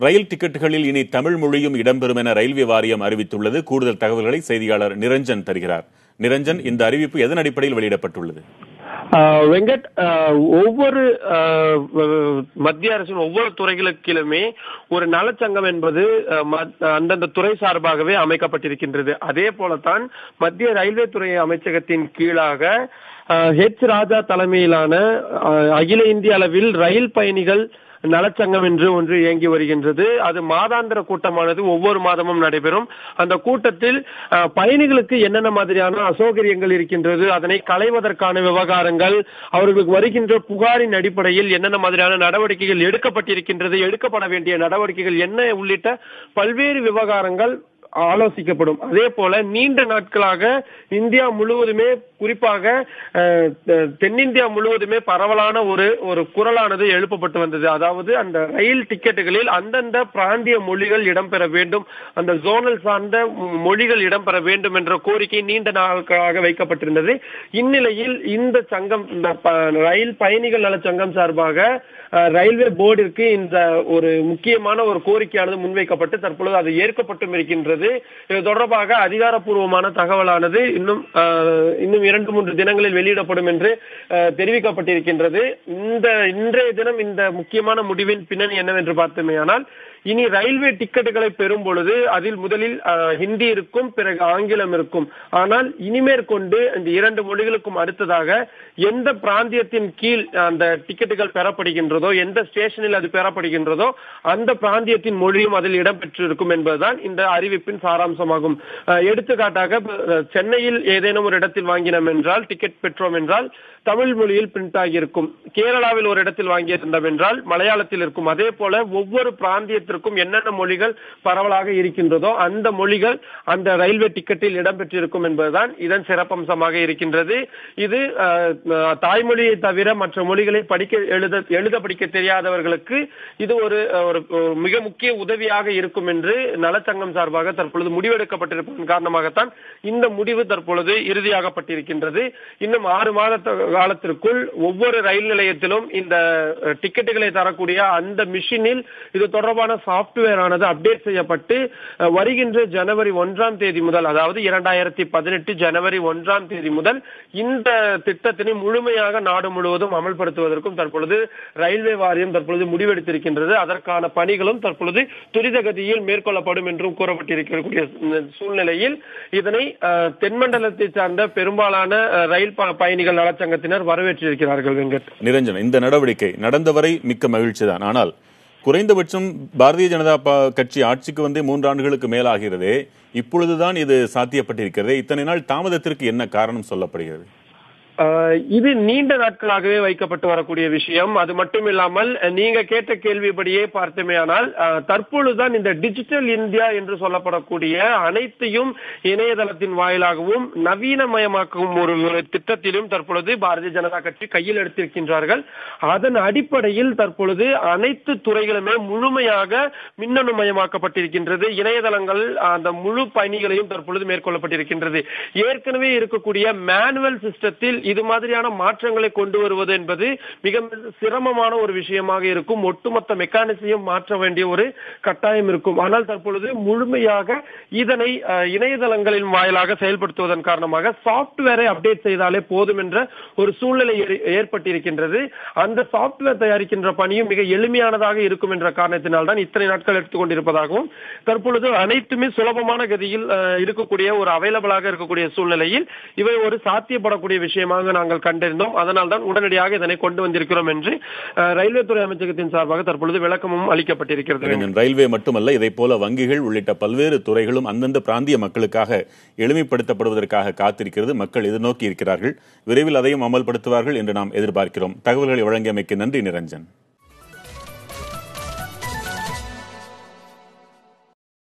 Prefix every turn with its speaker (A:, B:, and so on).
A: ரயில் டிக்கெட்டுகளில் இனி தமிழ் மொழியும் இடம்பெறும் என ரயில்வே வாரியம் அறிவித்துள்ளது. கூடுதல் தகவல்களை செய்தியாளர் நிரஞ்சன் தருகிறார். நிரஞ்சன், இந்த அறிவிப்பு எதன் அடிப்படையில் வெளியிடப்பட்டுள்ளது?
B: வெங்கட், ஒவ்வொரு மத்திய அரசின் ஒவ்வொரு துறைகளுக்கிலுமே ஒரு நலச்சங்கம் என்பது அந்தந்த துறை சார்பாகவே அமைக்கப்பட்டிருக்கின்றது. அதே போலத்தான் மத்திய ரயில்வே துறை அமைச்சகத்தின் கீழாக ராஜா தலைமையிலான அகில இந்திய அளவில் ரயில் பயணிகள் நலச்சங்கம் என்று ஒன்று இயங்கி வருகின்றது. அது மாதாந்திர கூட்டமானது ஒவ்வொரு மாதமும் நடைபெறும். அந்த கூட்டத்தில் பயணிகளுக்கு என்னென்ன மாதிரியான அசௌகரியங்கள் இருக்கின்றது, அதனை களைவதற்கான விவகாரங்கள், அவர்களுக்கு வருகின்ற புகாரின் அடிப்படையில் என்னென்ன மாதிரியான நடவடிக்கைகள் எடுக்கப்பட்டிருக்கின்றது, எடுக்கப்பட வேண்டிய நடவடிக்கைகள் என்ன உள்ளிட்ட பல்வேறு விவகாரங்கள் ஆலோசிக்கப்படும். அதே போல நீண்ட நாட்களாக இந்தியா முழுவதுமே, குறிப்பாக தென்னிந்தியா முழுவதுமே பரவலான ஒரு குரலானது எழுப்பப்பட்டு வந்தது. அதாவது அந்த ரயில் டிக்கெட்டுகளில் அந்தந்த பிராந்திய மொழிகள் இடம்பெற வேண்டும், அந்த ஜோனல் சார்ந்த மொழிகள் இடம்பெற வேண்டும் என்ற கோரிக்கை நீண்ட நாட்களாக வைக்கப்பட்டிருந்தது. இந்நிலையில் இந்த சங்கம், ரயில் பயணிகள் நல சங்கம் சார்பாக ரயில்வே போர்டிற்கு இந்த ஒரு முக்கியமான ஒரு கோரிக்கையானது முன்வைக்கப்பட்டு தற்பொழுது அது ஏற்கப்பட்டும் இருக்கின்றது. இது தொடர்பாக அதிகாரப்பூர்வமான தகவலானது இன்னும் 2-3 தினங்களில் வெளியிடப்படும் என்று தெரிவிக்கப்பட்டிருக்கின்றது. இன்றைய தினம் இந்த முக்கியமான முடிவின் பின்னணி என்னவென்று பார்த்தோமேயானால், இனி ரயில்வே டிக்கெட்டுகளை பெறும் பொழுது அதில் முதலில் ஹிந்தி இருக்கும், பிறகு ஆங்கிலம் இருக்கும். ஆனால் இனிமேற்கொண்டு இந்த 2 மொழிகளுக்கும் அடுத்ததாக எந்த பிராந்தியத்தின் கீழ் அந்த டிக்கெட்டுகள் பெறப்படுகின்றதோ, எந்த ஸ்டேஷனில் அது பெறப்படுகின்றதோ அந்த பிராந்தியத்தின் மொழியும் அதில் இடம்பெற்றிருக்கும் என்பதுதான் இந்த அறிவிப்பின் சாராம்சமாகும். எடுத்துக்காட்டாக சென்னையில் ஏதேனும் ஒரு இடத்தில் வாங்கினோம் என்றால், டிக்கெட் பெற்றோம் என்றால் தமிழ் மொழியில் பிரிண்ட் ஆகியிருக்கும். கேரளாவில் ஒரு இடத்தில் வாங்கியிருந்தோம் என்றால் மலையாளத்தில் இருக்கும். அதே போல ஒவ்வொரு பிராந்தியத்திற்கும் என்னென்ன மொழிகள் பரவலாக இருக்கின்றதோ அந்த மொழிகள் அந்த ரயில்வே டிக்கெட்டில் இடம்பெற்றிருக்கும் என்பதுதான் இதன் சிறப்பம்சமாக இருக்கின்றது. இது தாய்மொழியை தவிர மற்ற மொழிகளை எழுத படிக்க தெரியாதவர்களுக்கு இது ஒரு மிக முக்கிய உதவியாக இருக்கும் என்று நலச்சங்கம் சார்பாக தற்பொழுது முடிவெடுக்கப்பட்டிருப்பதன் காரணமாகத்தான் இந்த முடிவு தற்பொழுது இறுதியாகப்பட்டிருக்கின்றது. இன்னும் 6 மாத காலத்திற்குள் ஒவ்வொரு ரயில் நிலையத்திலும் இந்த டிக்கெட்டுகளை தரக்கூடிய அந்த மிஷினில் இது தொடர்பான சாப்ட்வேர் ஆனது அப்டேட் செய்யப்பட்டு வருகின்ற ஜனவரி 1ஆம் தேதி முதல், அதாவது 2018 ஜனவரி 1ஆம் தேதி முதல் இந்த திட்டத்தினை முழுமையாக நாடு முழுவதும் அமல்படுத்துவதற்கும் தற்பொழுது ரயில்வே வாரியம் தற்பொழுது முடிவெடுத்திருக்கின்றது. அதற்கான பணிகளும் தற்பொழுது துரிதகதியில் மேற்கொள்ளப்படும் என்றும் கூறப்பட்டிருக்கக்கூடிய சூழ்நிலையில் இதனை தென்மண்டலத்தை சார்ந்த பெரும்பாலான ரயில் பயணிகள் நலச்சங்கத்தினர் வரவேற்றிருக்கிறார்கள்.
A: நிரஞ்சன், இந்த நடவடிக்கை நடந்தவரை மிக்க மகிழ்ச்சிதான். ஆனால் குறைந்தபட்சம் பாரதிய ஜனதா கட்சி ஆட்சிக்கு வந்து 3 ஆண்டுகளுக்கு மேலாகிறது. இப்பொழுதுதான் இது சாத்தியப்பட்டிருக்கிறது. இத்தனை நாள் தாமதத்திற்கு என்ன காரணம் சொல்லப்படுகிறது?
B: இது நீண்ட நாட்களாகவே வைக்கப்பட்டு வரக்கூடிய விஷயம். அது மட்டும் இல்லாமல் நீங்க கேட்ட கேள்விப்படியே பார்த்தோமேயானால் தற்பொழுதுதான் இந்த டிஜிட்டல் இந்தியா என்று சொல்லப்படக்கூடிய அனைத்தையும் இணையதளத்தின் வாயிலாகவும் நவீனமயமாக்கும் ஒரு திட்டத்திலும் தற்பொழுது பாரதிய ஜனதா கட்சி கையில் எடுத்திருக்கின்றார்கள். அதன் அடிப்படையில் தற்பொழுது அனைத்து துறைகளுமே முழுமையாக மின்னணு மயமாக்கப்பட்டிருக்கின்றது. இணையதளங்கள் அந்த முழு பணிகளையும் தற்பொழுது மேற்கொள்ளப்பட்டிருக்கின்றது. ஏற்கனவே இருக்கக்கூடிய மேனுவல் சிஸ்டத்தில் இது மாதிரியான மாற்றங்களை கொண்டு வருவது என்பது மிக சிரமமான ஒரு விஷயமாக இருக்கும். ஒட்டுமொத்த மெக்கானிசையும் மாற்ற வேண்டிய ஒரு கட்டாயம் இருக்கும். ஆனால் தற்பொழுது முழுமையாக இதனை இணையதளங்களின் வாயிலாக செயல்படுத்துவதன் காரணமாக சாப்ட்வேரை அப்டேட் செய்தாலே போதும் என்ற ஒரு சூழ்நிலை ஏற்பட்டிருக்கின்றது. அந்த சாப்ட்வேர் தயாரிக்கின்ற பணியும் மிக எளிமையானதாக இருக்கும் என்ற காரணத்தினால் தான் இத்தனை நாட்கள் எடுத்துக்கொண்டிருப்பதாகவும், தற்பொழுது அனைத்துமே சுலபமான கதியில் இருக்கக்கூடிய ஒரு அவைலபிளாக இருக்கக்கூடிய சூழ்நிலையில் இவை ஒரு சாத்தியப்படக்கூடிய விஷயமாக நாங்கள் கண்டிருந்தோம். அதனால் தான் உடனடியாக இதனை கொண்டு வந்திருக்கிறோம் என்று ரயில்வே துறை அமைச்சகத்தின் சார்பாக தற்பொழுது விளக்கமும் அளிக்கப்பட்டிருக்கிறது.
A: ரயில்வே மட்டுமல்ல, இதை போல வங்கிகள் உள்ளிட்ட பல்வேறு துறைகளும் அந்தந்த பிராந்திய மக்களுக்காக எளிமைப்படுத்தப்படுவதற்காக காத்திருக்கிறது. மக்கள் எதிர்நோக்கி இருக்கிறார்கள். விரைவில் அதையும் அமல்படுத்துவார்கள் என்று நாம் எதிர்பார்க்கிறோம். தகவல்களை வழங்கியமைக்கு நன்றி நிரஞ்சன்.